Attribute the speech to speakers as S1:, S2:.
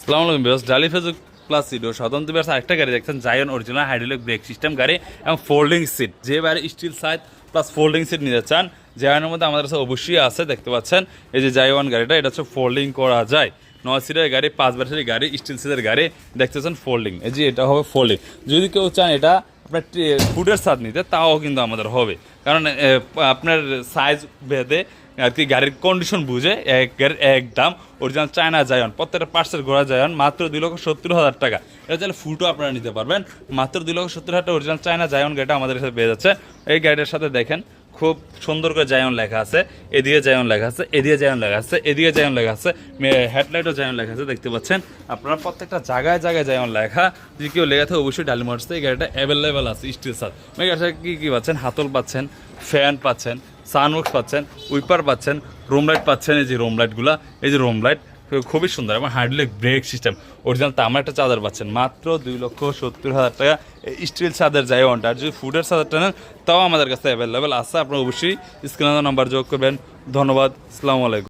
S1: আসসালামু আলাইকুম ভিউয়ার্স, ডালি ফেসবুক প্লাস ভিডিও স্বতন্ত্র ভিউয়ার্স আরেকটা গাড়ি দেখছেন জায়ন অরিজিনাল হাইড্রোলিক ব্রেক সিস্টেম গাড়ি এবং ফোল্ডিং সিট। যে বাড়ি steel side plus folding seat নিতে চান জায়নের মধ্যে আমাদের কাছে অবশ্যই আছে। দেখতে পাচ্ছেন এই যে জায়ওয়ান গাড়িটা, এটা হচ্ছে ফোল্ডিং করা যায়। 9 সিটের গাড়ি, 5 ব্যাটারির গাড়ি, স্টিল সিটের গাড়ি দেখতেছেন ফোল্ডিং। এই যে এটা হবে ফোল্ডিং। যদি কেউ চান এটা আপনার ফুটের ছাদ নিতে তাও কিন্তু আমাদের হবে, কারণ আপনার সাইজ ভেদে আর কি গাড়ির কন্ডিশন বুঝে এক দাম। অরিজিনাল চায়না জায়ন, প্রত্যেকটা পার্সেল ঘোরা জায়ন মাত্র 2,70,000 টাকা। এটা চাইলে ফুটও আপনারা নিতে পারবেন মাত্র 2,70,000 টাকা। অরিজিনাল চায়না জায়ন গাড়িটা আমাদের কাছে পেয়ে যাচ্ছে। এই গাড়িটার সাথে দেখেন খুব সুন্দর করে জায়ন লেখা আছে, এদিকে জায়ন লেখা আছে, এদিকে জায়ন লেখা আছে, এদিকে জায়ন লেখা আছে, হেডলাইটও জায়ন লেখা আছে। দেখতে পাচ্ছেন আপনারা প্রত্যেকটা জায়গায় জায়গায় জায়ন লেখা। যদি কেউ লেখা থাকে অবশ্যই ডালি মোটরসে এই গাড়িটা অ্যাভেলেবেল আছে। স্টিল সাথ গাড়িটা কী পাচ্ছেন, হাতল পাচ্ছেন, ফ্যান পাচ্ছেন, সানবক্স পাচ্ছেন, উইপার পাচ্ছেন, রুম লাইট পাচ্ছেন। এই যে রুম লাইটগুলো, এই যে রুম লাইট খুবই সুন্দর এবং হাইড্রোলিক ব্রেক সিস্টেম। অরিজিনাল তামার একটা চাদর পাচ্ছেন মাত্র 2,70,000 টাকা। স্টিল চাদর যায় ওয়ানটা। আর যদি ফুডের চাদরটা নেন তাও আমাদের কাছে অ্যাভেলেবেল আছে। আপনারা অবশ্যই স্ক্রিনে নাম্বার যোগ করবেন। ধন্যবাদ, আসসালামু আলাইকুম।